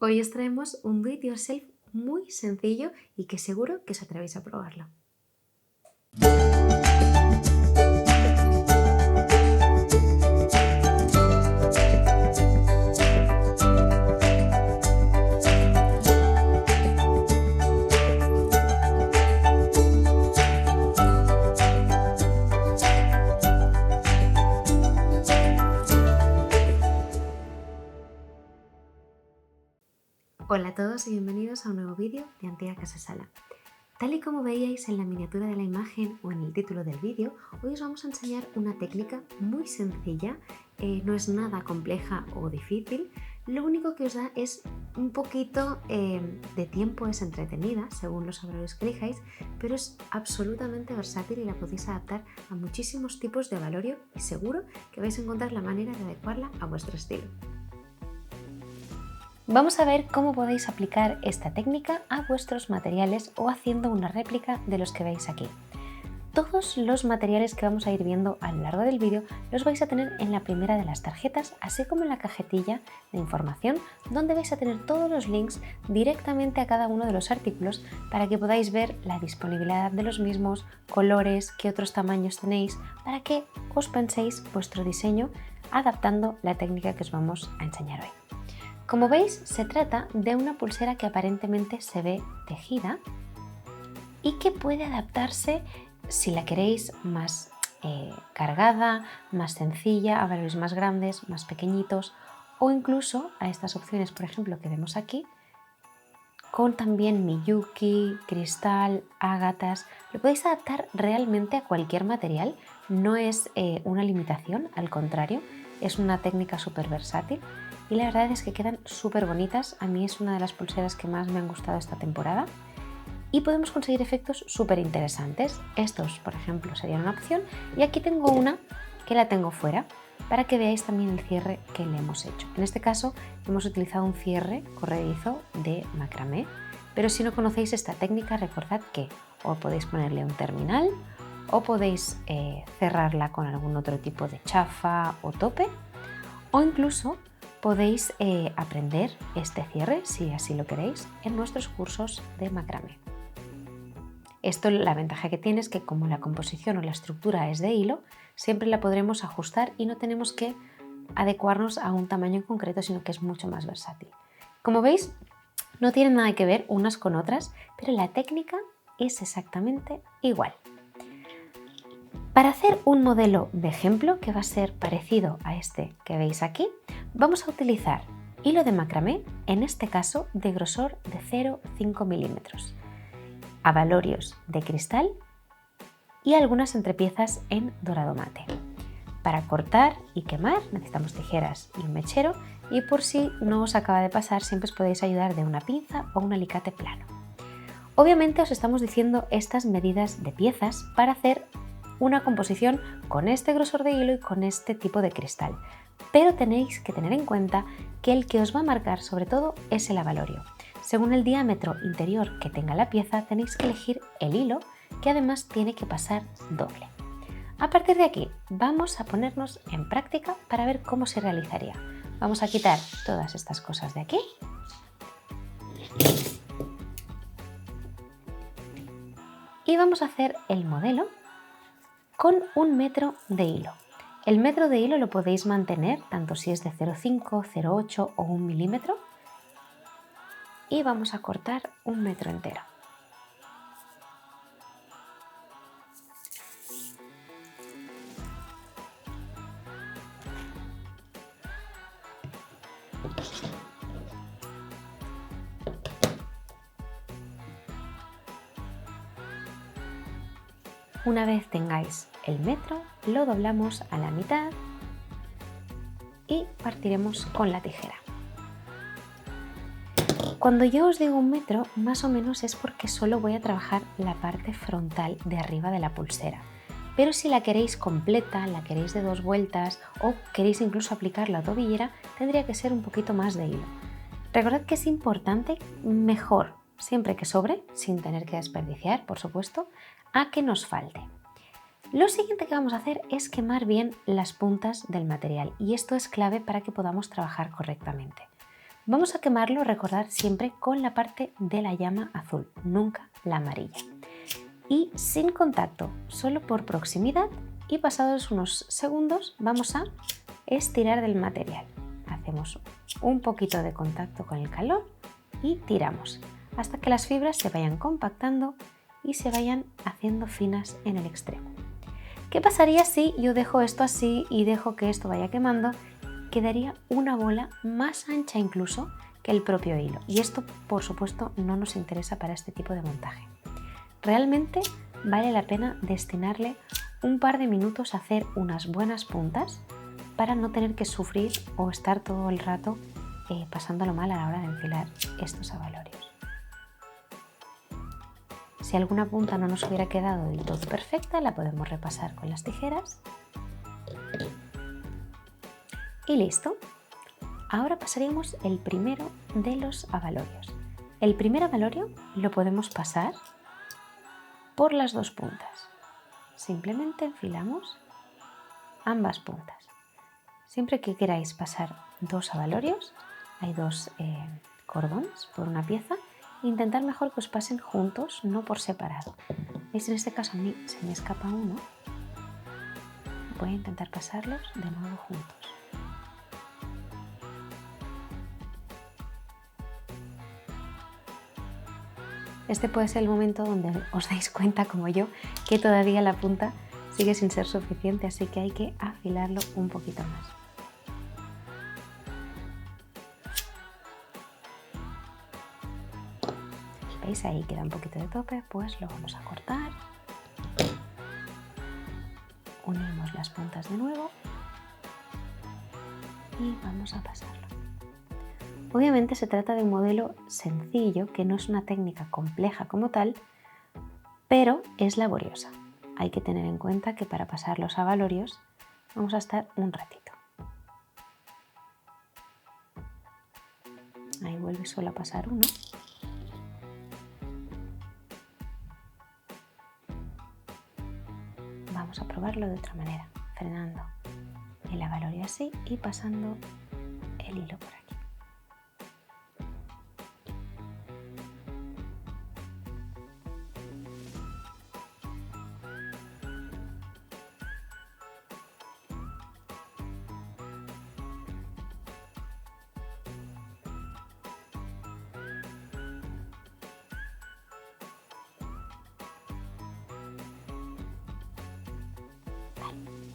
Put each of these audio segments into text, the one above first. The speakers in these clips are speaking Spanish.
Hoy os traemos un do it yourself muy sencillo y que seguro que os atrevéis a probarlo. Hola a todos y bienvenidos a un nuevo vídeo de Antigua Casa Sala. Tal y como veíais en la miniatura de la imagen o en el título del vídeo, hoy os vamos a enseñar una técnica muy sencilla, no es nada compleja o difícil, lo único que os da es un poquito de tiempo, es entretenida según los horarios que elijáis, pero es absolutamente versátil y la podéis adaptar a muchísimos tipos de valorio y seguro que vais a encontrar la manera de adecuarla a vuestro estilo. Vamos a ver cómo podéis aplicar esta técnica a vuestros materiales o haciendo una réplica de los que veis aquí. Todos los materiales que vamos a ir viendo a lo largo del vídeo los vais a tener en la primera de las tarjetas, así como en la cajetilla de información, donde vais a tener todos los links directamente a cada uno de los artículos para que podáis ver la disponibilidad de los mismos, colores, qué otros tamaños tenéis, para que os penséis vuestro diseño adaptando la técnica que os vamos a enseñar hoy. Como veis, se trata de una pulsera que aparentemente se ve tejida y que puede adaptarse si la queréis más cargada, más sencilla, a valores más grandes, más pequeñitos o incluso a estas opciones, por ejemplo, que vemos aquí, con también miyuki, cristal, ágatas. Lo podéis adaptar realmente a cualquier material, no es una limitación, al contrario, es una técnica súper versátil. Y la verdad es que quedan súper bonitas, a mí es una de las pulseras que más me han gustado esta temporada y podemos conseguir efectos súper interesantes. Estos, por ejemplo, serían una opción y aquí tengo una que la tengo fuera para que veáis también el cierre que le hemos hecho. En este caso hemos utilizado un cierre corredizo de macramé, pero si no conocéis esta técnica recordad que o podéis ponerle un terminal o podéis cerrarla con algún otro tipo de chafa o tope o incluso podéis aprender este cierre, si así lo queréis, en nuestros cursos de macramé. Esto, la ventaja que tiene es que como la composición o la estructura es de hilo, siempre la podremos ajustar y no tenemos que adecuarnos a un tamaño en concreto, sino que es mucho más versátil. Como veis, no tienen nada que ver unas con otras, pero la técnica es exactamente igual. Para hacer un modelo de ejemplo que va a ser parecido a este que veis aquí, vamos a utilizar hilo de macramé, en este caso de grosor de 0,5 milímetros, abalorios de cristal y algunas entrepiezas en dorado mate. Para cortar y quemar necesitamos tijeras y un mechero y por si no os acaba de pasar siempre os podéis ayudar de una pinza o un alicate plano. Obviamente os estamos diciendo estas medidas de piezas para hacer una composición con este grosor de hilo y con este tipo de cristal, pero tenéis que tener en cuenta que el que os va a marcar sobre todo es el abalorio. Según el diámetro interior que tenga la pieza tenéis que elegir el hilo, que además tiene que pasar doble. A partir de aquí vamos a ponernos en práctica para ver cómo se realizaría. Vamos a quitar todas estas cosas de aquí y vamos a hacer el modelo con 1 metro de hilo. El metro de hilo lo podéis mantener tanto si es de 0,5, 0,8 o 1 milímetro y vamos a cortar 1 metro entero. Una vez tengáis el metro, lo doblamos a la mitad y partiremos con la tijera. Cuando yo os digo 1 metro, más o menos es porque solo voy a trabajar la parte frontal de arriba de la pulsera. Pero si la queréis completa, la queréis de 2 vueltas o queréis incluso aplicar la tobillera, tendría que ser un poquito más de hilo. Recordad que es importante, mejor siempre que sobre, sin tener que desperdiciar, por supuesto, a que nos falte. Lo siguiente que vamos a hacer es quemar bien las puntas del material y esto es clave para que podamos trabajar correctamente. Vamos a quemarlo, recordad siempre con la parte de la llama azul, nunca la amarilla. Y sin contacto, solo por proximidad, y pasados unos segundos vamos a estirar del material. Hacemos un poquito de contacto con el calor y tiramos hasta que las fibras se vayan compactando y se vayan haciendo finas en el extremo. ¿Qué pasaría si yo dejo esto así y dejo que esto vaya quemando? Quedaría una bola más ancha incluso que el propio hilo, y esto por supuesto no nos interesa para este tipo de montaje. Realmente vale la pena destinarle un par de minutos a hacer unas buenas puntas para no tener que sufrir o estar todo el rato pasándolo mal a la hora de enfilar estos abalorios. Si alguna punta no nos hubiera quedado del todo perfecta, la podemos repasar con las tijeras. Y listo. Ahora pasaríamos el primero de los abalorios. El primer abalorio lo podemos pasar por las dos puntas. Simplemente enfilamos ambas puntas. Siempre que queráis pasar dos abalorios, hay dos cordones por una pieza, intentad mejor que os pasen juntos, no por separado. ¿Veis? En este caso a mí se me escapa uno. Voy a intentar pasarlos de nuevo juntos. Este puede ser el momento donde os dais cuenta, como yo, que todavía la punta sigue sin ser suficiente, así que hay que afilarlo un poquito más. ¿Veis? Ahí queda un poquito de tope, pues lo vamos a cortar. Unimos las puntas de nuevo y vamos a pasarlo. Obviamente se trata de un modelo sencillo, que no es una técnica compleja como tal, pero es laboriosa. Hay que tener en cuenta que para pasar los abalorios vamos a estar un ratito. Ahí vuelve solo a pasar uno. Vamos a probarlo de otra manera, frenando el abalorio así y pasando el hilo por aquí.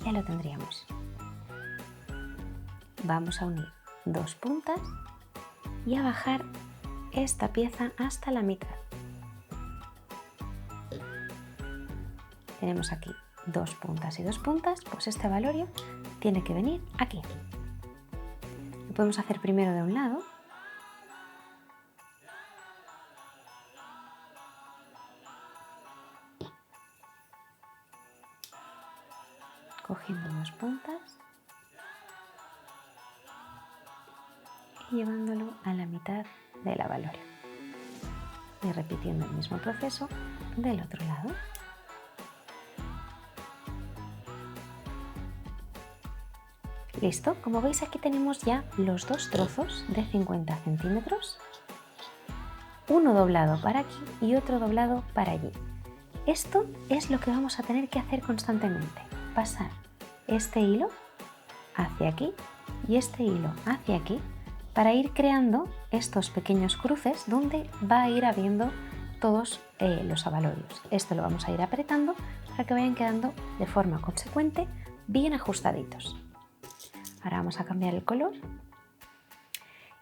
Ya lo tendríamos. Vamos a unir dos puntas y a bajar esta pieza hasta la mitad. Tenemos aquí dos puntas y dos puntas, pues este abalorio tiene que venir aquí. Lo podemos hacer primero de un lado. Cogiendo dos puntas y llevándolo a la mitad del abalorio. Y repitiendo el mismo proceso del otro lado. Listo, como veis aquí tenemos ya los dos trozos de 50 centímetros, uno doblado para aquí y otro doblado para allí. Esto es lo que vamos a tener que hacer constantemente, pasar este hilo hacia aquí y este hilo hacia aquí para ir creando estos pequeños cruces donde va a ir habiendo todos los abalorios. Esto lo vamos a ir apretando para que vayan quedando de forma consecuente bien ajustaditos. Ahora vamos a cambiar el color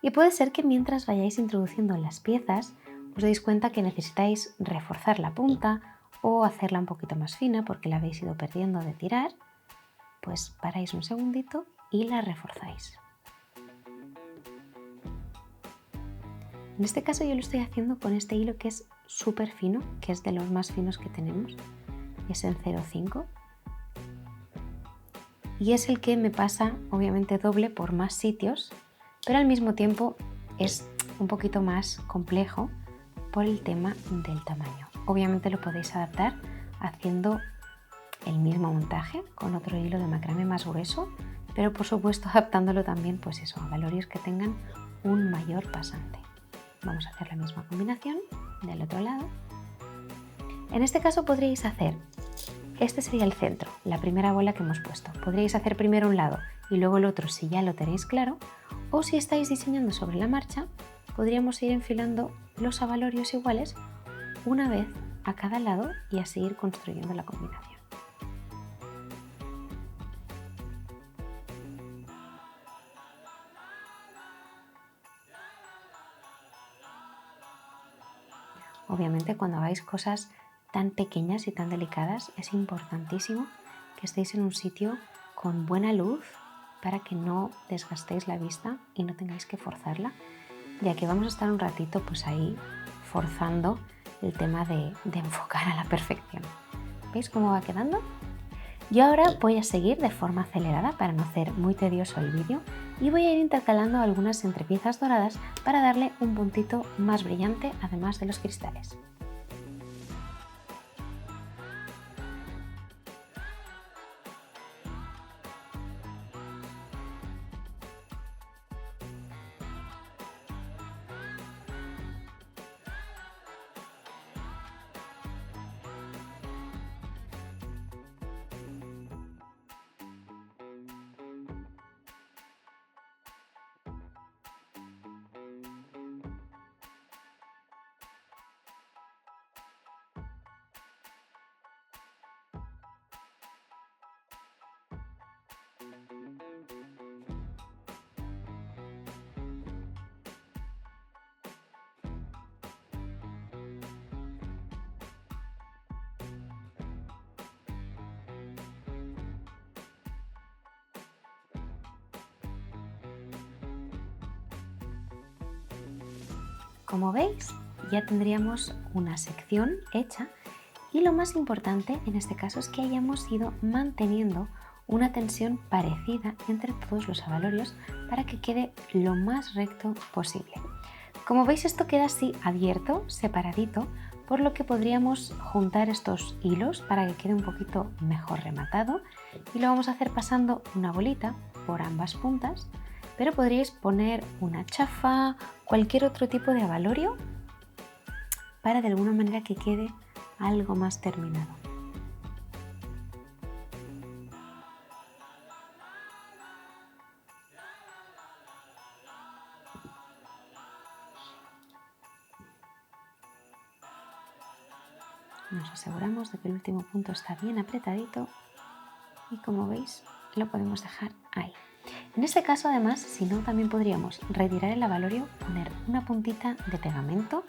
y puede ser que mientras vayáis introduciendo las piezas os deis cuenta que necesitáis reforzar la punta o hacerla un poquito más fina porque la habéis ido perdiendo de tirar. Pues paráis un segundito y la reforzáis. En este caso yo lo estoy haciendo con este hilo que es súper fino, que es de los más finos que tenemos, es el 0,5 y es el que me pasa obviamente doble por más sitios, pero al mismo tiempo es un poquito más complejo por el tema del tamaño. Obviamente lo podéis adaptar haciendo el mismo montaje con otro hilo de macramé más grueso, pero por supuesto adaptándolo también pues eso, a valores que tengan un mayor pasante. Vamos a hacer la misma combinación del otro lado. En este caso podríais hacer, este sería el centro, la primera bola que hemos puesto. Podríais hacer primero un lado y luego el otro si ya lo tenéis claro, o si estáis diseñando sobre la marcha, podríamos ir enfilando los abalorios iguales una vez a cada lado y así ir construyendo la combinación. Obviamente cuando hagáis cosas tan pequeñas y tan delicadas es importantísimo que estéis en un sitio con buena luz para que no desgastéis la vista y no tengáis que forzarla, ya que vamos a estar un ratito pues ahí forzando el tema de enfocar a la perfección. ¿Veis cómo va quedando? Yo ahora voy a seguir de forma acelerada para no hacer muy tedioso el vídeo y voy a ir intercalando algunas entrepiezas doradas para darle un puntito más brillante además de los cristales. Como veis, ya tendríamos una sección hecha y lo más importante en este caso es que hayamos ido manteniendo una tensión parecida entre todos los abalorios para que quede lo más recto posible. Como veis, esto queda así abierto, separadito, por lo que podríamos juntar estos hilos para que quede un poquito mejor rematado y lo vamos a hacer pasando una bolita por ambas puntas, pero podríais poner una chafa, cualquier otro tipo de abalorio para de alguna manera que quede algo más terminado. Nos aseguramos de que el último punto está bien apretadito y como veis lo podemos dejar ahí. En este caso además, si no, también podríamos retirar el abalorio, poner una puntita de pegamento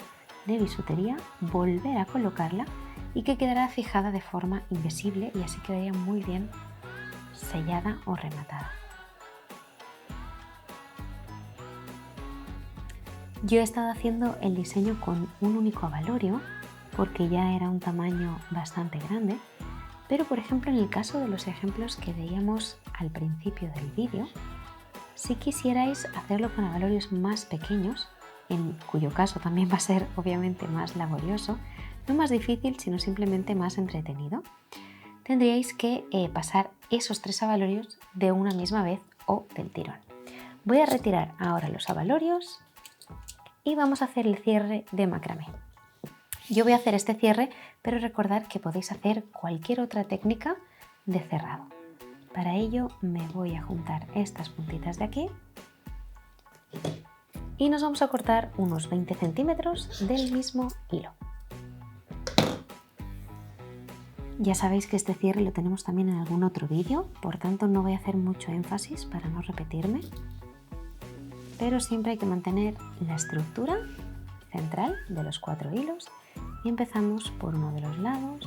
de bisutería, volver a colocarla y que quedará fijada de forma invisible y así quedaría muy bien sellada o rematada. Yo he estado haciendo el diseño con un único abalorio porque ya era un tamaño bastante grande, pero por ejemplo en el caso de los ejemplos que veíamos al principio del vídeo, si quisierais hacerlo con abalorios más pequeños, en cuyo caso también va a ser obviamente más laborioso, no más difícil sino simplemente más entretenido, tendríais que pasar esos 3 abalorios de una misma vez o del tirón. Voy a retirar ahora los abalorios y vamos a hacer el cierre de macramé. Yo voy a hacer este cierre, pero recordad que podéis hacer cualquier otra técnica de cerrado. Para ello me voy a juntar estas puntitas de aquí y nos vamos a cortar unos 20 centímetros del mismo hilo. Ya sabéis que este cierre lo tenemos también en algún otro vídeo, por tanto no voy a hacer mucho énfasis para no repetirme, pero siempre hay que mantener la estructura central de los 4 hilos y empezamos por uno de los lados,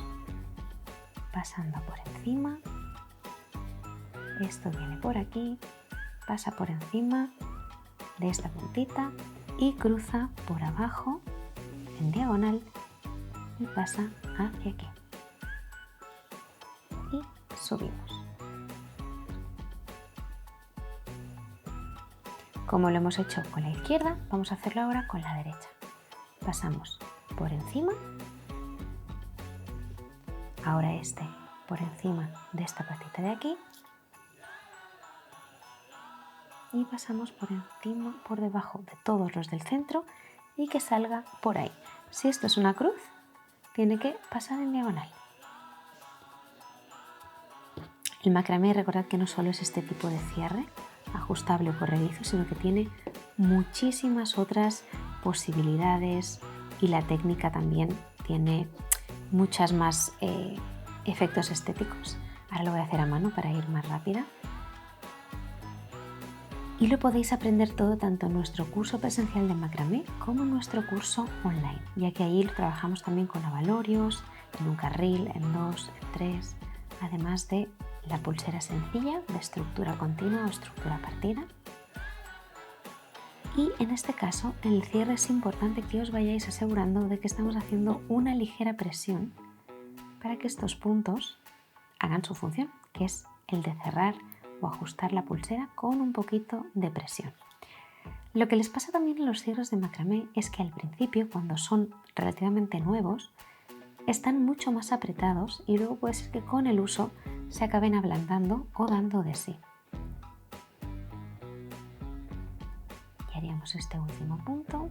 pasando por encima. Esto viene por aquí, pasa por encima de esta puntita y cruza por abajo en diagonal y pasa hacia aquí. Y subimos. Como lo hemos hecho con la izquierda, vamos a hacerlo ahora con la derecha. Pasamos por encima, ahora este por encima de esta patita de aquí y pasamos por encima, por debajo de todos los del centro y que salga por ahí. Si esto es una cruz, tiene que pasar en diagonal. El macramé, recordad que no solo es este tipo de cierre ajustable o corredizo, sino que tiene muchísimas otras posibilidades y la técnica también tiene muchas más efectos estéticos. Ahora lo voy a hacer a mano para ir más rápida. Y lo podéis aprender todo tanto en nuestro curso presencial de macramé como en nuestro curso online, ya que ahí trabajamos también con abalorios, en un carril, en 2, en 3, además de la pulsera sencilla de estructura continua o estructura partida. Y en este caso, en el cierre es importante que os vayáis asegurando de que estamos haciendo una ligera presión para que estos puntos hagan su función, que es el de cerrar o ajustar la pulsera con un poquito de presión. Lo que les pasa también a los cierres de macramé es que al principio, cuando son relativamente nuevos, están mucho más apretados y luego puede ser que con el uso se acaben ablandando o dando de sí. Y haríamos este último punto.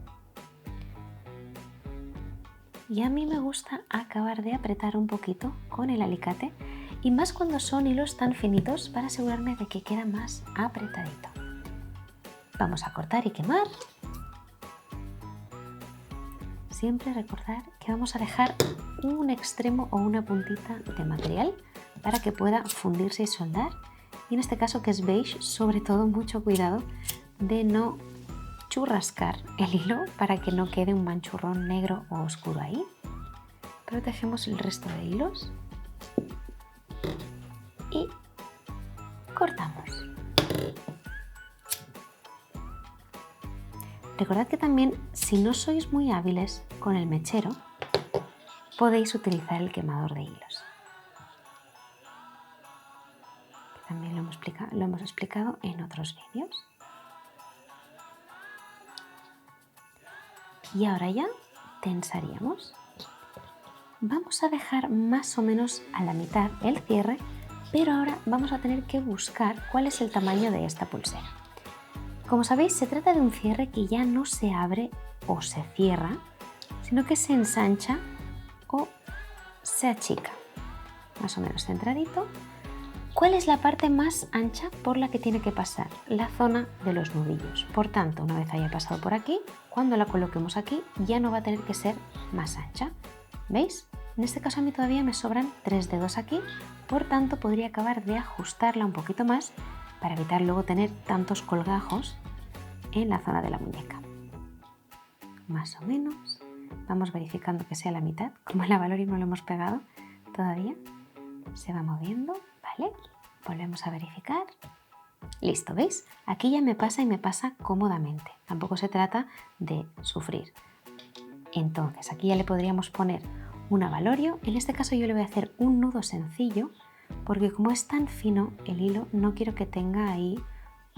Y a mí me gusta acabar de apretar un poquito con el alicate y más cuando son hilos tan finitos para asegurarme de que queda más apretadito. Vamos a cortar y quemar. Siempre recordar que vamos a dejar un extremo o una puntita de material para que pueda fundirse y soldar. Y en este caso, que es beige, sobre todo mucho cuidado de no churrascar el hilo para que no quede un manchurrón negro o oscuro ahí. Protegemos el resto de hilos y cortamos. Recordad que también, si no sois muy hábiles con el mechero, podéis utilizar el quemador de hilos. También lo hemos explicado en otros vídeos. Y ahora ya tensaríamos. Vamos a dejar más o menos a la mitad el cierre, pero ahora vamos a tener que buscar cuál es el tamaño de esta pulsera. Como sabéis, se trata de un cierre que ya no se abre o se cierra, sino que se ensancha o se achica. Más o menos centradito. ¿Cuál es la parte más ancha por la que tiene que pasar? La zona de los nudillos. Por tanto, una vez haya pasado por aquí, cuando la coloquemos aquí ya no va a tener que ser más ancha. ¿Veis? En este caso a mí todavía me sobran 3 dedos aquí, por tanto podría acabar de ajustarla un poquito más para evitar luego tener tantos colgajos en la zona de la muñeca. Más o menos. Vamos verificando que sea la mitad. Como el abalorio no lo hemos pegado todavía, se va moviendo, ¿vale? Volvemos a verificar. Listo, ¿veis? Aquí ya me pasa y me pasa cómodamente. Tampoco se trata de sufrir. Entonces, aquí ya le podríamos poner un abalorio. En este caso yo le voy a hacer un nudo sencillo porque como es tan fino el hilo, no quiero que tenga ahí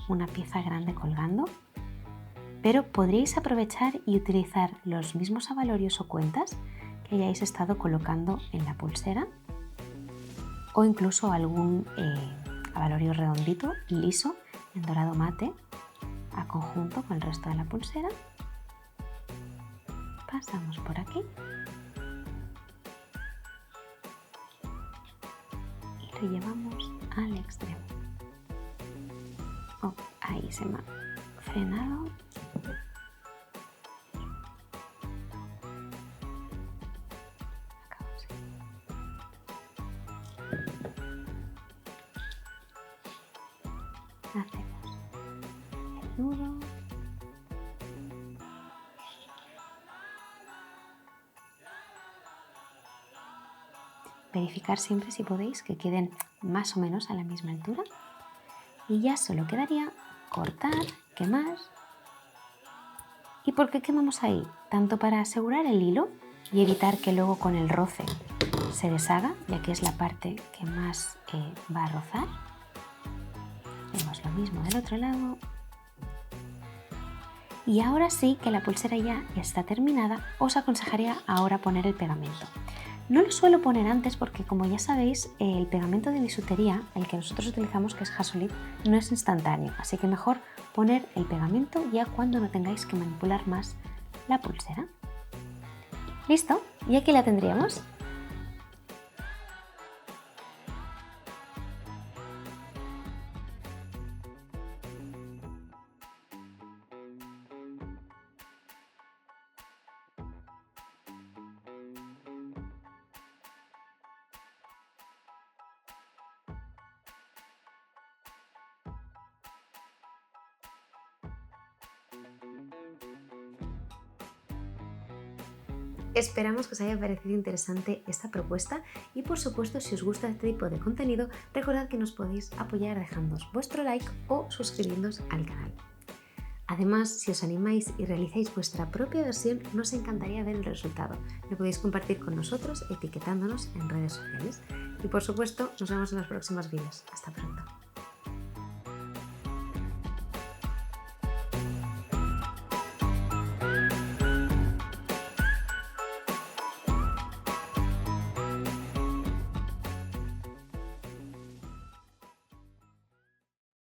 una pieza grande colgando. Pero podríais aprovechar y utilizar los mismos abalorios o cuentas que hayáis estado colocando en la pulsera o incluso algún abalorio redondito, liso, en dorado mate, a conjunto con el resto de la pulsera. Pasamos por aquí y lo llevamos al extremo. Oh, ahí se me ha frenado. Hacemos el nudo. Verificar siempre, si podéis, que queden más o menos a la misma altura. Y ya solo quedaría cortar, quemar. ¿Y por qué quemamos ahí? Tanto para asegurar el hilo y evitar que luego con el roce se deshaga, ya que es la parte que más va a rozar. Hacemos lo mismo del otro lado. Y ahora sí que la pulsera ya está terminada, os aconsejaría ahora poner el pegamento. No lo suelo poner antes porque, como ya sabéis, el pegamento de bisutería, el que nosotros utilizamos, que es Hasolit, no es instantáneo, así que mejor poner el pegamento ya cuando no tengáis que manipular más la pulsera. ¿Listo? Y aquí la tendríamos. Esperamos que os haya parecido interesante esta propuesta y, por supuesto, si os gusta este tipo de contenido, recordad que nos podéis apoyar dejándonos vuestro like o suscribiéndoos al canal. Además, si os animáis y realizáis vuestra propia versión, nos encantaría ver el resultado. Lo podéis compartir con nosotros etiquetándonos en redes sociales. Y, por supuesto, nos vemos en los próximos vídeos. Hasta pronto.